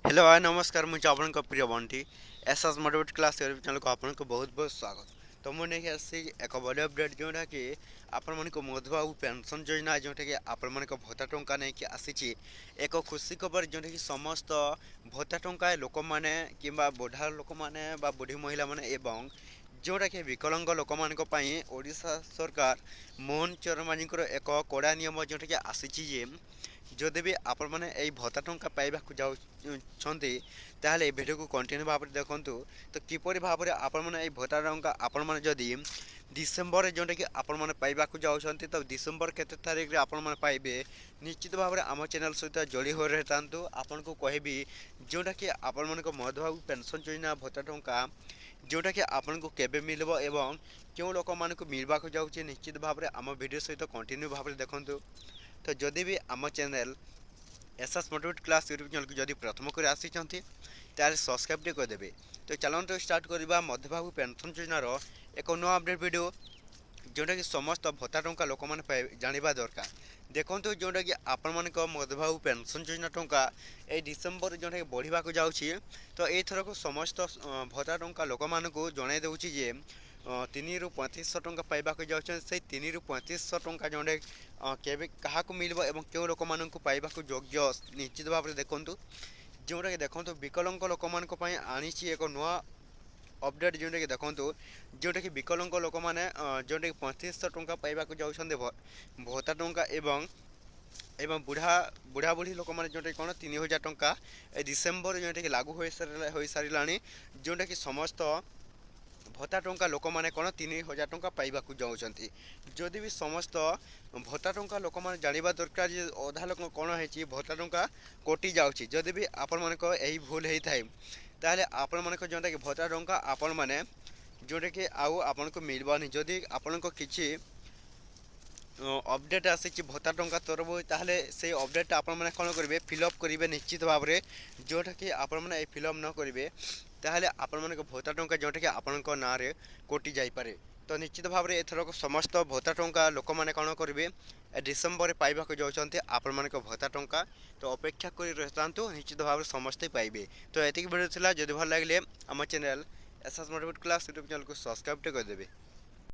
Hello hi नमस्कार मुझे आपन प्रिय Bunty SS motivate class YouTube channel को आपन को बहुत बहुत स्वागत। तो मुझे नहीं आसी एक बड़ अपडेट जोटा कि आपण मन को मधुबाबू पेंशन योजना जोटा कि आपण मन को भत्ता टंका नहीं कि आसी एक खुशी खबर जोटा कि समस्त भत्ता टंका लोक मैंने कि बुढ़ा लोक मैंने बुढ़ी महिला माने एवं जोटा कि विकलांग लोक मानी ओडिशा सरकार मोहन चरण एक कड़ा नियम जोटा कि आसी जदि भी आपण मैंने यही भत्ता टंका पाइबाक जाऊँगी ताहले ए भिडियो को कंटिन्यू भाव में देखूँ। तो किपर भाव में आपण मैंने यही भत्ता टंका आपण मैंने जदि डिसेम्बर जोटा कि आपण मैंने पाइबाक जाऊँगी तो डिसेम्बर केते तारीख आपण मैंने पाइबे निश्चित भाव में आम चैनल सहित जोड़ी हो रही था। आपन को कहबी जोटा कि आपण मन को मधुबाबू पेंशन योजना भत्ता टंका जोटा कि आपन को केबे मिलबो एवं क्यों लोक मान को मिलवाक जाऊँगी निश्चित भाव में आम वीडियो सहित कंटिन्यू भाव में देखूँ। तो जदि भी आम channel SS motivate class YouTube channel को जदि प्रथम कर आसी सब्सक्राइब टे करदे। तो चलते स्टार्ट करवा मधुबाबू पेंशन योजनार एक नुआ अपडेट वीडियो जोटा कि समस्त भत्ता टंका लोक मैंने जाना दरकार। देखो जोटा कि आपण मान मधुबाबू पेंशन योजना टंका ये डिसेम्बर जोटा कि बढ़ा जाऊँगी। तो यथर को समस्त भत्ता टंका लोक मानू जन दूची जे 3 ରୁ 3500 टंका पाइबाक जाऊँ से 3 ରୁ 3500 टंका जोड़े केवे क्या मिल और क्यों लोक मान पाइबाक योग्य निश्चित भाव में देखूँ। जोटा कि देखो विकलांग लोक मान आनी एक नुआ अपडेट जोटा कि देखूँ जोटा कि विकलांग लोक मैंने जोटा कि 3500 टंका पाइबाक जाऊँ भत्ता टंका एवं बुढ़ा बुढ़ी लोक मैंने जोटा कौन 3000 टंका डिसेम्बर जोटा कि लागू हो सारा जोटा कि समस्त भत्ता टंका लोक मैंने कौन 3000 टंका पाइबाक जाऊँगी। जदि भी समस्त भत्ता टंका लोक मैंने जाना दरकार अधा लोक कौन है भत्ता टंका कटि जाऊँगी। जदि भी आपण मान यही भूल होता है ताहले आपण मान जोटा कि भत्ता टंका आपण मैंने जोटा कि आउ आपन को मिलवानी जदि आपण को किसी अपडेट आसी भत्ता टंका तरफ ताहले से अपडेट आपण मैंने कौन करेंगे फिलअप करेंगे निश्चित भाव में जोटा कि आपण मैंने फिलअप न करेंगे ताहले आपण मान भत्ता टंका जोटा कि आपण ना कटि जापे। तो निश्चित भाव में एथरक समस्त भत्ता टंका लोक मैंने कौन करेंगे डिसेम्बर पाइबाक जाऊँगी आपण मान भत्ता टंका। तो अपेक्षा कर रहता निश्चित भाव में समस्ते पाइबे। तो ये वीडियो था जदि भल लगे आम channel SS motivate class YouTube channel को सब्सक्राइब करदेवे।